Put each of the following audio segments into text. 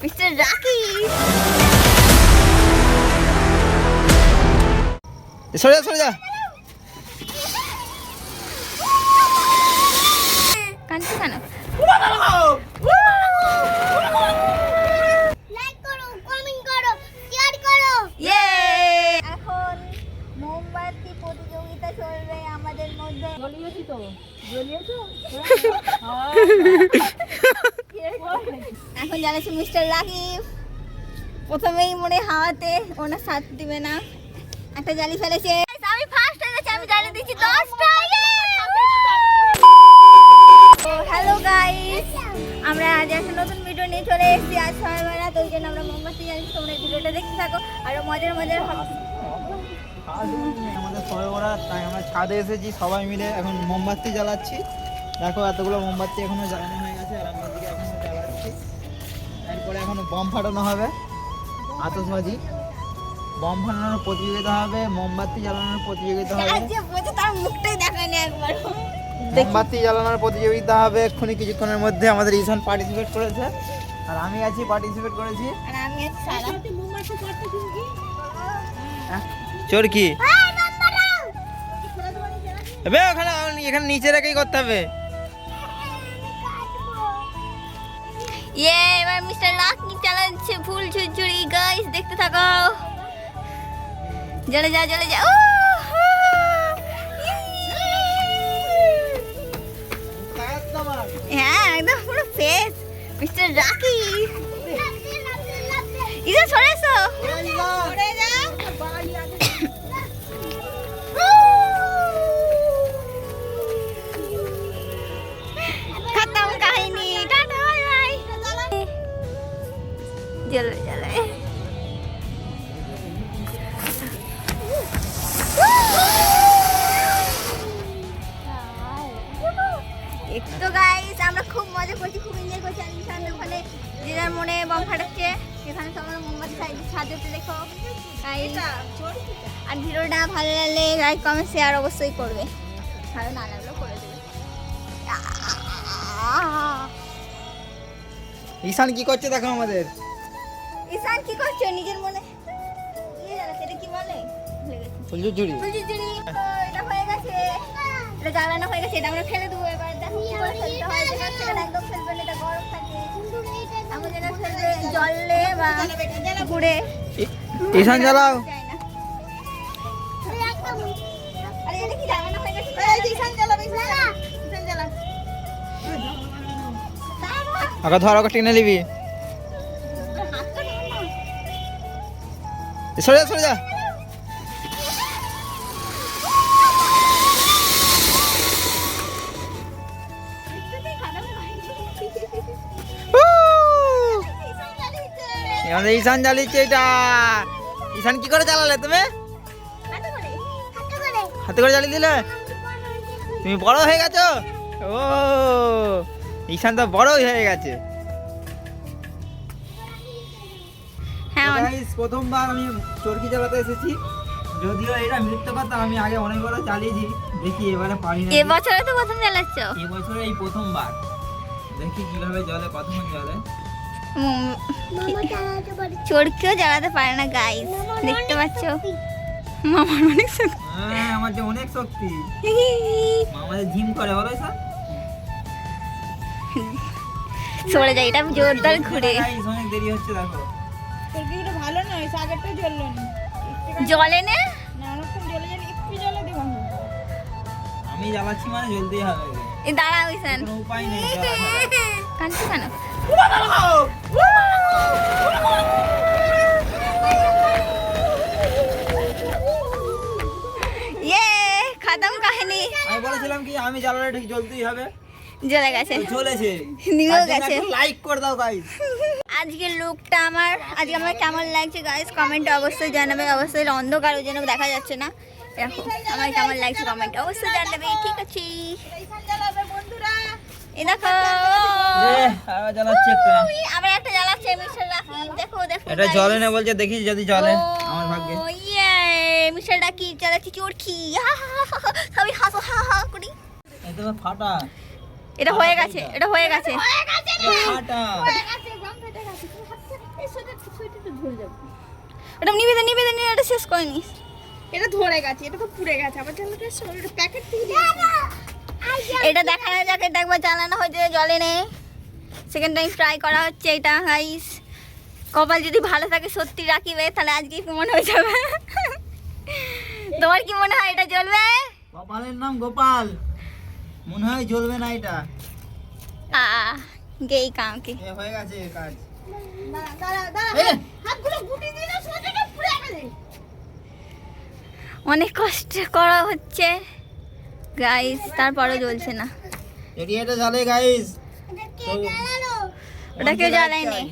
Mister রাকি। সরে যা সরে যা। কাঁদছো কেন? এখন মোমবাতি প্রতিযোগিতা চলবে আমাদের মধ্যে। এখন জ্বালাচ্ছে মিস্টার রাকিব। প্রথমেই মনে হাওয়াতে ওনার সাথ দিবে না, একটা জালি ফেলেছে। আমি ফার্স্ট হয়ে গেছি, আমি জালি দিচ্ছি 10টা। হ্যালো গাইস, আমরা আজ একটা নতুন ভিডিও নিয়ে চলে এসেছি। আজ সকালবেলা, তো ওই জন্য আমরা মোমবাতি জ্বালিয়েছি। তোমরা ভিডিওটা দেখতে থাকো, আরো মজার মজার আমাদের সবাই ওরা, তাই আমরা ছাদে এসেছি সবাই মিলে এখন মোমবাতি জ্বালাচ্ছি। দেখো এতগুলো মোমবাতি এখনো জ্বালানো হয়ে গেছে, আর আমরা এদিকে এখনো জ্বালাচ্ছি। এরপরে এখনো বম ফাটানো হবে, আতশবাজি বম ফাটানোর প্রতিযোগিতা হবে, মোমবাতি জ্বালানোর প্রতিযোগিতা হবে। তার মুখটাই দেখায়নি একবার। মোমবাতি জ্বালানোর প্রতিযোগিতা হবে এক্ষুনি কিছুক্ষণের মধ্যে। আমাদের ঈশান পার্টিসিপেট করেছে, আর আমি আছি পার্টিসিপেট করেছি। আর আমি সারা চোর কি ওখানে এখানে নিচে রেখেই করতে হবে। এবার মিস্টার রাকি চালাচ্ছে ফুল ঝুরঝুরি। গাইস দেখতে থাকো, জ্বলে যা জ্বলে যা। হ্যাঁ একদম পুরো ফেস মিস্টার রাকি। ইধর সরে এসো, সরে যা। খতম কাহিনী, টাটা বাই বাই। জ্বলে জ্বলে তো গাইস, আমরা খুব মজা করছি, খুব এনজয় করছি। আর ঈশান ওখানে যে যার মনে বম ফাটাচ্ছে, এখানে সবার মোমবাতি ছাদে দেখো। আর ভিডিওটা ভালো লাগলে লাইক কমেন্ট শেয়ার অবশ্যই করবে, ভালো না লাগলেও করে দেবে। ঈশান কি করছে দেখো আমাদের। ঈশান কি করছো নিজের মনে? এটা কি বলে? ফুলঝুরি ফুলঝুরি। এটা হয়ে গেছে, এটা জ্বালানো হয়ে গেছে। এটা আমরা ফেলে দেবো। এবার দেখো কি করে ফেলতে হয়। এটা একদম ফেলবে না, এটা গরম থাকে। আমরা যেটা ফেলবে জলে বা ঘুরে। ঈশান জ্বালাও। আরে এটা কি জ্বালানো হয়ে গেছে? ঈশান জ্বালাবে, ঈশান জ্বালা। আগে ধর, ওকে টেনে নিবি। সরে যা সরে যা। আমাদের ঈশান জ্বালিয়েছে এটা। ঈশান কি করে জ্বালালে তুমি? হাতে করে জ্বালিয়ে দিলে? তুমি বড় হয়ে গেছো। ও ঈশান তো বড়ই হয়ে গেছে। প্রথমবার আমি চরকি জ্বালাতে এসেছি, যদিও এটা মৃত্যু কথা। আমি আগে অনেকবার চালিয়েছি, দেখি এবারে পারি না। এবছরে তো প্রথম জ্বালাচ্ছ? এবছরে এই প্রথমবার, দেখি কিভাবে জ্বলে, কতক্ষণ জ্বলে। চরকিও জ্বালাতে পারে না গাইস, দেখতে পাচ্ছ। মামার অনেক শক্তি। হ্যাঁ আমার যে অনেক শক্তি। মামা যে জিম করে, বলো স্যার। সরে যায়, এটা জোরদার ঘুরে। অনেক দেরি হচ্ছে দেখো। চরকিটা ভালো নয়, আগেরটা জ্বললো না। জলে নে না অনেকক্ষণ জ্বলে জ্বলে একটু জ্বলে দেবো। আমি জ্বালাচ্ছি মানে জলদিই হবে। এই দাঁড়াও ঈশান, কোনো উপায় নেই। কাঁদছো কেন? খতম কাহিনী। আমি বলেছিলাম কি আমি জ্বালালে ঠিক জ্বলতেই হবে। জ্বলে গেছে, জ্বলেছে, নিভেও গেছে। লাইক করে দাও গাইস। আজকের লুকটা আজকে আমার কেমন লাগছে গাইস কমেন্টে অবশ্যই জানাবে। অবশ্যই অন্ধকার ওই জন্য দেখা যাচ্ছে না। দেখো আমার কেমন লাগছে কমেন্টে অবশ্যই জানাবে। ঠিক আছে, এই দেখো জ্বালাচ্ছি একটা। আবার একটা জ্বালাচ্ছে মিস্টার রাকি। দেখো দেখো এটা জ্বলে না বলছে, দেখি যদি জ্বলে আমার ভাগ্যে। ইয়ে মিস্টার রাকি জ্বালাচ্ছে চরকি। সবাই হাসো হা হা করি। এটা ফাটা। এটা হয়ে গেছে, এটা হয়ে গেছে। ফাটা। এই সোয়েটারটা ধরে যাবে। ওটা নিবেদন এটা শেষ করে নিস। এটা ধরে গেছে, এটা তো পুড়ে গেছে। আবার চালাতে এসছো, এটা প্যাকেট থেকে এটা দেখানো যাক, এটা একবার চালানো হয়েছে, জলে নেই। সেকেন্ড টাইম ট্রাই করা হচ্ছে এটা গাইস। কপাল যদি ভালো থাকে সত্যি রাখিবে, তাহলে আজকে মনে হয়ে যাবে। তোমার কি মনে হয় এটা জ্বলবে? কপালের নাম গোপাল, মনে হয় জ্বলবে না এটা। গেই কাম কি এ হয়ে গেছে কাজ। দাঁড়া এ, হাতগুলো গুটি দিয়ে না, সোয়েটারটা পুড়ে যাবে। অনেক কষ্ট করা হচ্ছে গাইস, তারপরও জ্বলছে না। রেডিয়েটর জ্বলে গাইস। ওটা কেউ জ্বালায়নি।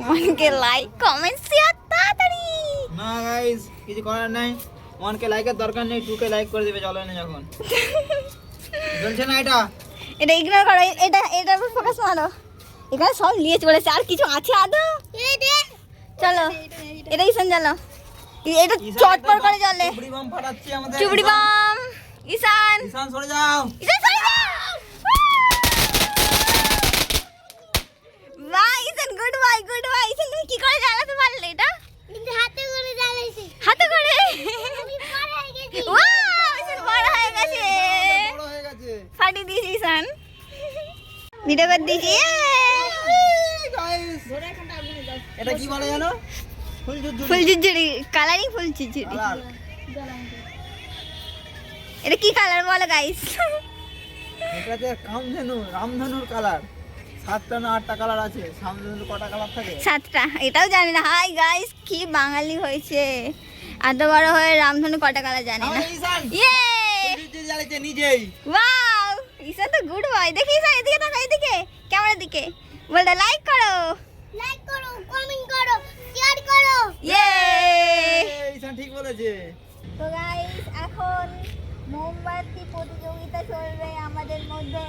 মনকে লাইক কমেন্ট শেয়ার তাড়াতাড়ি। না গাইস, কিছু করার নাই। 1K লাইকের দরকার নেই, 2K লাইক করে দিবে, জ্বলে না যখন। জ্বলছে না এটা। এটা ইগনোর করো, এটার উপর ফোকাস মারো। এখানে সব নিয়ে চলেছে, আর কিছু আছে আদৌ? চলো এটা ঈশান জ্বালো, এটা চটপট করে জ্বলে। চুবড়ি বাম ফাটাচ্ছি আমাদের। চুবড়ি বাম। ঈশান ঈশান সরে যাও। ঈশান সরে যাও। বাহ ঈশান, গুড বাই গুড বাই। ঈশান তুমি কি করে জ্বালাতে পারলে এটা? হাতে করে জ্বালাইছি। হাতে করে? আমি পার হয়ে গেছি। ওয়াও ঈশান বড় হয়ে গেছে। বড় হয়ে গেছে। ফাটি দিয়েছি ঈশান, ভিডিও করে দিয়েছি। গাইস, এটা কি বলে জানো? ফুল ঝুরঝুরি। ফুল ঝুরঝুরি, কালারিং ফুল ঝুরঝুরি। কালার। এটা কি কালার বলো গাইস? এটাতে রামধনুর কালার। 7টা না 8টা কালার আছে। রামধনুর কটা কালার থাকে? 7টা, এটাও জানি না। হাই গাইস, কি বাঙালি হয়েছে, এত বড় হয়ে রামধনু কটা কালার জানি না। আমাদের ঈশান ইয়ে ফুল ঝুরঝুরি জ্বালিয়েছে নিজেই। ওয়াও ঈশান তো গুড বয়। দেখি ঈশান এদিকে তাকাও, এদিকে ক্যামেরার দিকে, বলতে লাইক করো, লাইক করো, কমেন্ট করো, শেয়ার করো। ইয়ে। ঈশান ঠিক বলেছে। তো গাইস এখন মোমবাতি প্রতিযোগিতা চলবে আমাদের মধ্যে,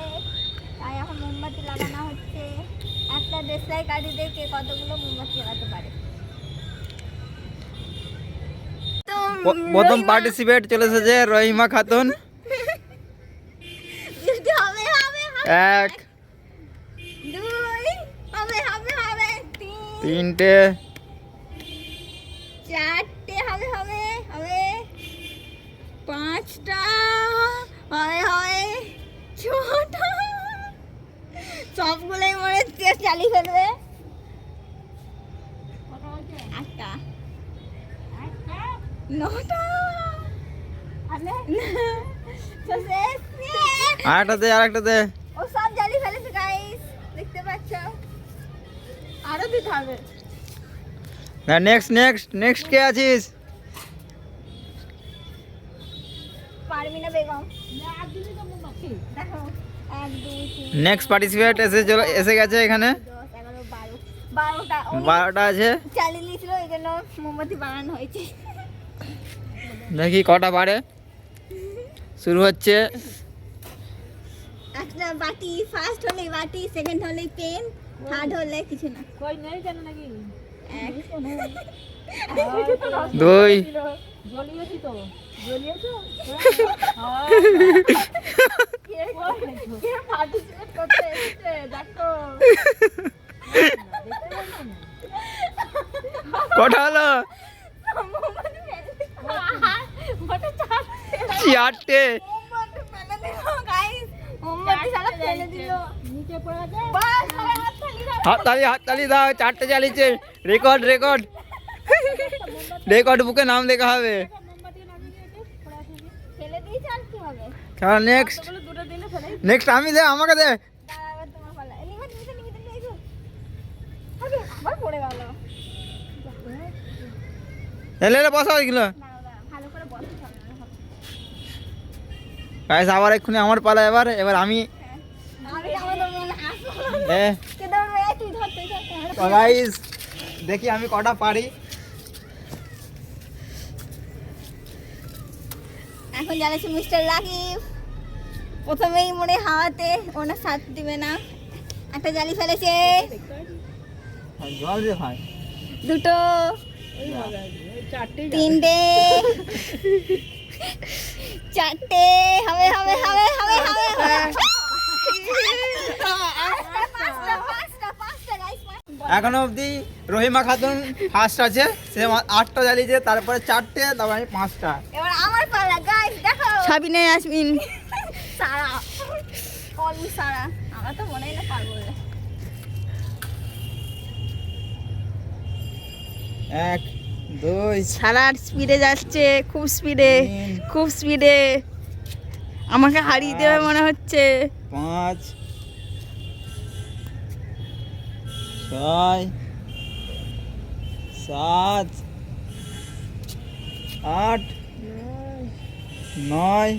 তাই এখন মোমবাতি লাগানো হচ্ছে। একটা দেশলাই কাঠি দিয়ে কে কতগুলো মোমবাতি লাগাতে পারে। তো প্রথম রহিমা- পার্টিসিপেট চলে এসেছে রহিমা খাতুন। দুটো হবে হবে হবে। 1 দুই হবে হবে হবে। তিন 3টে 4টে হবে হবে হবে। 5টা হবে হবে। 6টা সবগুলোই মনে হচ্ছে চালিয়ে ফেলবে। 8টা 9টা আরেকটাতে ও সব জ্বালিয়ে ফেলেছে গাইস, দেখতে পাচ্ছ। আরো দিতে হবে। নেক্সট কে আছিস? পারমিনা বেগম আর দিবি তো মোমবাতি। দেখো 1 2 3 নেক্সট পার্টিসিপেট এসে গেছে এখানে। 10 11 12 12টা 12টা আছে। চালিয়ে দিয়েছিল, এই জন্য মোমবাতি বানানো হয়েছে। দেখি কটা পারে। শুরু হচ্ছে। একটা বাটি, ফার্স্ট হলে বাটি, সেকেন্ড হলে পেন, থার্ড হলে কিছু না। কই নেই কেন নাকি? 1 2 জ্বলিয়েছি তো। জ্বলিয়েছো? কে পার্টিসিপেট করতে এসেছে দেখো। কটা হলো? মোমবাতি ফেলে ওটা চাপ। 4টে। মোমবাতি ফেলে দিল গাইস, মোমবাতি সারা ফেলে দিল। নিচে পড়ে গেছে। বাস সবাই হাততালি দাও। হাততালি দাও। 4টে চালিয়েছে। রেকর্ড বুকে নাম লেখা হবে। মোমবাতি লাগিয়ে দিয়েছে, পড়ে আছে। ফেলে দিয়েছে, আর কি হবে? কারণ নেক্সট বলে দুটো দিলে ফেলে। আমি দে, আমাকে দে। দাঁড়া, এবার তোমার পালা। নিমিতে এসো। আরে আবার পড়ে গেল। এলে বসা হয়েছিল। দাঁড়াও দাঁড়াও, ভালো করে বসো সামনে হবে। গাইস আবার এক্ষুনি আমার পালা। এবার আমি আমি আমাদের মনে আসো। এ কে ধরবে? তুই ধর, তুই ধর। গাইস দেখি আমি কটা পারি। এখন জানাচ্ছি মিস্টার রাকিব প্রথমেই মনে হাওয়াতে ওনার সাথ দিবে না, একটা জালি ফেলেছে। জল রে ভাই। 2টো, 3টে, 4টে হবে হবে হবে হবে হবে হবে। 5টা guys, এখনো অবধি রহিমা খাতুন ফার্স্ট আছে, সে 8টা জ্বালিয়েছে, তারপরে 4টে, তারপরে আমি 5টা। এবার আমার পালা গাইস, দেখো সাবিনা ইয়াসমিন সারা অলু সারা, আমরা তো মনেই না পারবো না। 1 2 সারা স্পিডে যাচ্ছে, খুব স্পিডে, তিন। খুব স্পিডে। আমাকে হারিয়ে দেবে মনে হচ্ছে। 5 6 7 8 9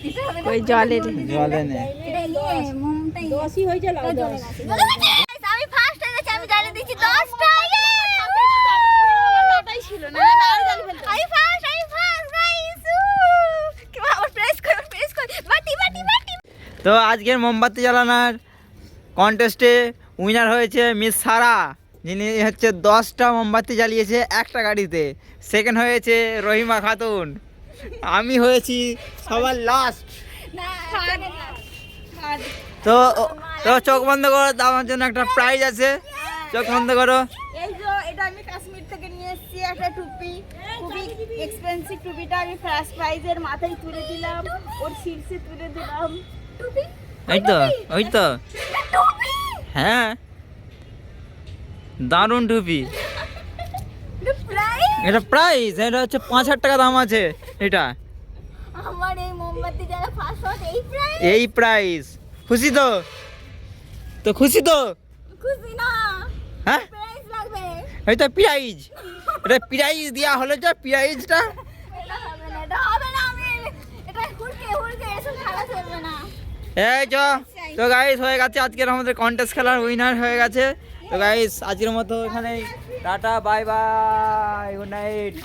দিতে হবে না? ওই জলে জলে নে। এটা নিয়ে মোমটাই 10ই হয়ে গেল। আমি ফার্স্ট হয়ে গেছি, আমি জ্বালিয়ে দিচ্ছি 10টা। ওটাই ছিল না, আর জল ফেলতে আমি ফার্স্ট গাইস। কি আবার প্রেস কর বাটি। তো আজকের মোমবাতি জ্বালানোর কন্টেস্টে উইনার হয়েছে মিস সারা, যিনি হচ্ছে 10টা মোমবাতি জ্বালিয়েছে একটা গাড়িতে। সেকেন্ড হয়েছে রহিমা খাতুন। আমি হয়েছি সবার লাস্ট। না তো তো চোখ বন্ধ করো, আমার জন্য একটা প্রাইজ আছে। চোখ বন্ধ করো। এই যে এটা আমি কাশ্মীর থেকে নিয়ে এসেছি একটা টুপি, খুবই এক্সপেন্সিভ টুপিটা আমি ফার্স্ট প্রাইজের মাথায় তুলে দিলাম, ওর শীর্ষে তুলে দিলাম। টুপি ওই তো হ্যাঁ, দারুণ টুপি। প্রাইস এটা প্রাইস, এটা হচ্ছে 5,000 টাকা দাম আছে এটা। আমার এই মোমবাতি যারা ফার্স্ট হয় এই প্রাইস। এই প্রাইস খুশি তো? তো খুশি তো? খুশি না, হ্যাঁ, প্রাইস লাগবে। এটা প্রাইজ, এটা প্রাইজ দেওয়া হলো, যে প্রাইজটা এটা হবে না, আমি এটা হুড়কে এসব খেলা চলবে না। এই তো গাইস হয়ে গেছে আজকের আমাদের কন্টেস্ট খেলার উইনার হয়ে গেছে। তো গাইস আজকের মতো এখানে tata, bye bye, good night.